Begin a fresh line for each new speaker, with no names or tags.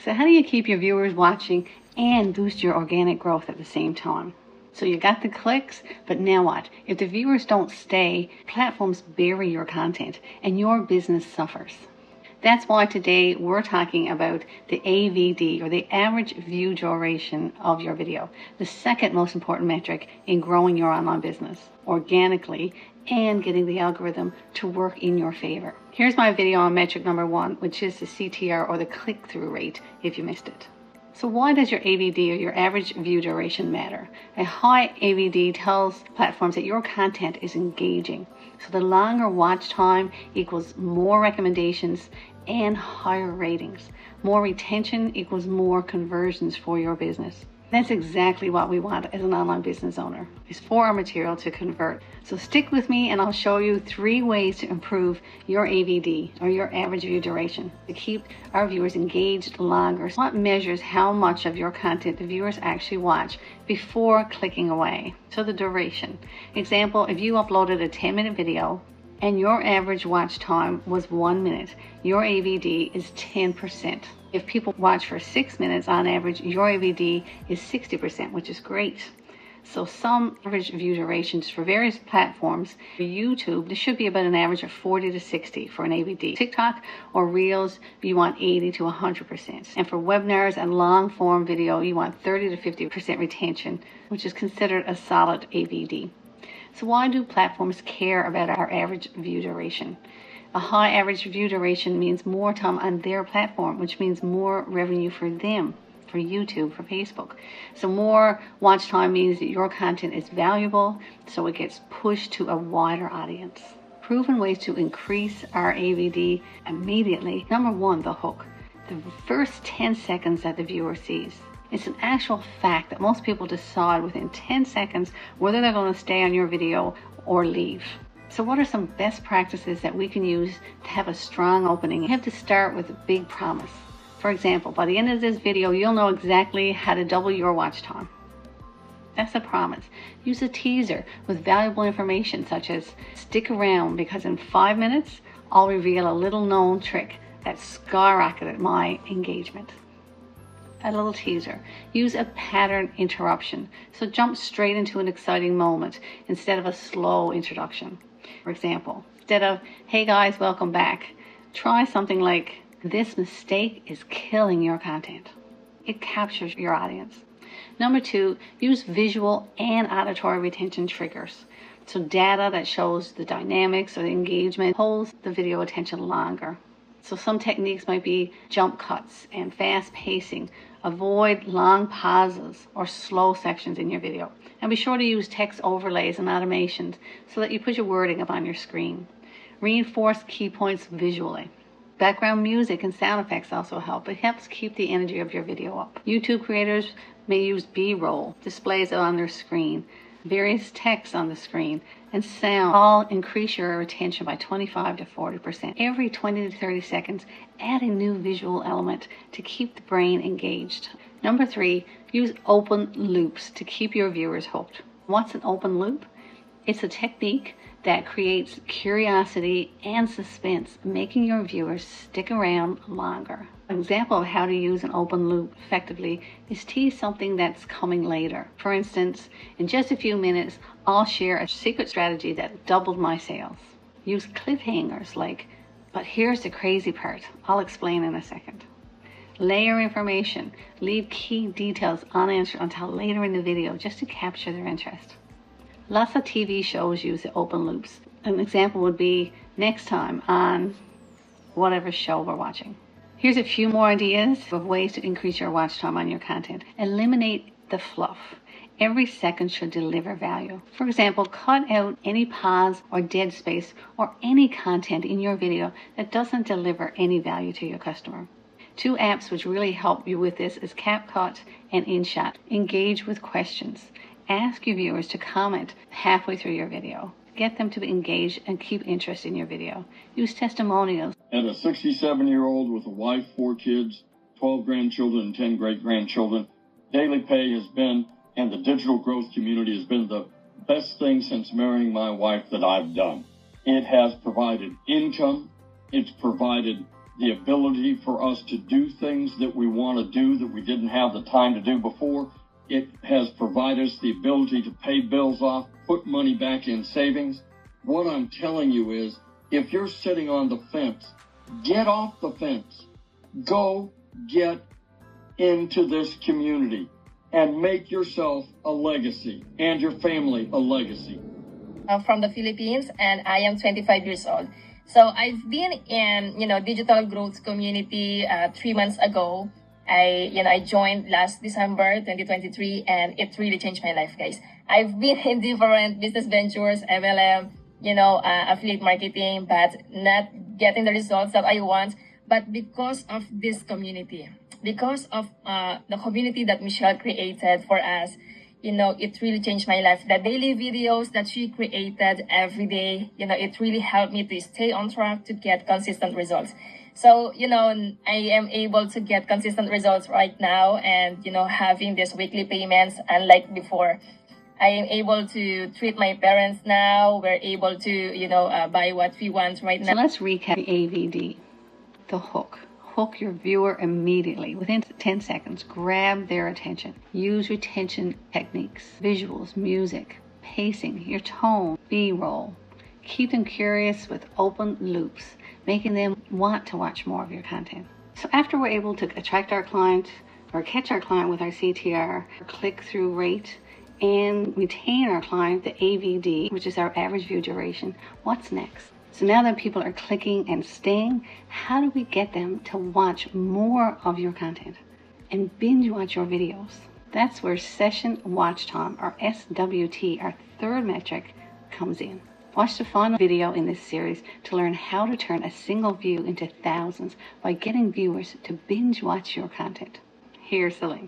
So how do you keep your viewers watching and boost your organic growth at the same time? So you got the clicks, but now what? If the viewers don't stay, platforms bury your content and your business suffers. That's why today we're talking about the AVD, or the average view duration of your video, the second most important metric in growing your online business organically and getting the algorithm to work in your favor. Here's my video on metric number 1, which is the CTR, or the click-through rate, if you missed it. So why does your AVD, or your average view duration, matter? A high AVD tells platforms that your content is engaging. So the longer watch time equals more recommendations and higher ratings. More retention equals more conversions for your business. That's exactly what we want as an online business owner, is for our material to convert. So stick with me and I'll show you 3 ways to improve your AVD, or your average view duration, to keep our viewers engaged longer. What measures how much of your content the viewers actually watch before clicking away? So the duration. Example, if you uploaded a 10-minute video and your average watch time was 1 minute, your AVD is 10%. If people watch for 6 minutes on average, your AVD is 60%, which is great. So some average view durations for various platforms. For YouTube, this should be about an average of 40 to 60 for an AVD. TikTok or Reels, you want 80 to 100%. And for webinars and long form video, you want 30 to 50% retention, which is considered a solid AVD. So why do platforms care about our average view duration? A high average view duration means more time on their platform, which means more revenue for them, for YouTube, for Facebook. So more watch time means that your content is valuable, so it gets pushed to a wider audience. Proven ways to increase our AVD immediately. Number 1, the hook. The first 10 seconds that the viewer sees. It's an actual fact that most people decide within 10 seconds whether they're going to stay on your video or leave. So what are some best practices that we can use to have a strong opening? You have to start with a big promise. For example, by the end of this video, you'll know exactly how to double your watch time. That's a promise. Use a teaser with valuable information, such as stick around because in 5 minutes, I'll reveal a little known trick that skyrocketed my engagement. A little teaser. Use a pattern interruption. So jump straight into an exciting moment instead of a slow introduction. For example, instead of, hey guys, welcome back, try something like, this mistake is killing your content. It captures your audience. Number 2, use visual and auditory retention triggers. So data that shows the dynamics or the engagement holds the video attention longer. So some techniques might be jump cuts and fast pacing. Avoid long pauses or slow sections in your video. And be sure to use text overlays and automations so that you put your wording up on your screen. Reinforce key points visually. Background music and sound effects also help. It helps keep the energy of your video up. YouTube creators may use B-roll, displays it on their screen, various text on the screen, and sound all increase your attention by 25 to 40%. Every 20 to 30 seconds, add a new visual element to keep the brain engaged. Number 3, use open loops to keep your viewers hooked. What's an open loop? It's a technique that creates curiosity and suspense, making your viewers stick around longer. An example of how to use an open loop effectively is tease something that's coming later. For instance, in just a few minutes, I'll share a secret strategy that doubled my sales. Use cliffhangers like, but here's the crazy part. I'll explain in a second. Layer information. Leave key details unanswered until later in the video just to capture their interest. Lots of TV shows use the open loops. An example would be next time on whatever show we're watching. Here's a few more ideas of ways to increase your watch time on your content. Eliminate the fluff. Every second should deliver value. For example, cut out any pause or dead space or any content in your video that doesn't deliver any value to your customer. 2 apps which really help you with this is CapCut and InShot. Engage with questions. Ask your viewers to comment halfway through your video. Get them to be engaged and keep interest in your video. Use testimonials.
And a 67-year-old with a wife, 4 kids, 12 grandchildren, and 10 great-grandchildren. Daily Pay has been, and the digital growth community has been the best thing since marrying my wife that I've done. It has provided income. It's provided the ability for us to do things that we want to do that we didn't have the time to do before. It has provided us the ability to pay bills off, put money back in savings. What I'm telling you is, if you're sitting on the fence, get off the fence. Go get into this community and make yourself a legacy and your family a legacy.
I'm from the Philippines and I am 25 years old. So I've been in, digital growth community 3 months ago. I joined last December 2023 and it really changed my life, guys. I've been in different business ventures, MLM, affiliate marketing, but not getting the results that I want. But because of this community, because of the community that Michelle created for us, it really changed my life. The daily videos that she created every day, it really helped me to stay on track to get consistent results. So, I am able to get consistent results right now and, having these weekly payments unlike before. I am able to treat my parents now. We're able to, buy what we want right now.
So let's recap the AVD, the hook. Hook your viewer immediately. Within 10 seconds, grab their attention. Use retention techniques, visuals, music, pacing, your tone, B-roll. Keep them curious with open loops, making them want to watch more of your content. So after we're able to attract our client or catch our client with our CTR, click-through rate, and retain our client, the AVD, which is our average view duration, what's next? So now that people are clicking and staying, how do we get them to watch more of your content and binge watch your videos? That's where session watch time, or SWT, our third metric, comes in. Watch the final video in this series to learn how to turn a single view into thousands by getting viewers to binge watch your content. Here's the link.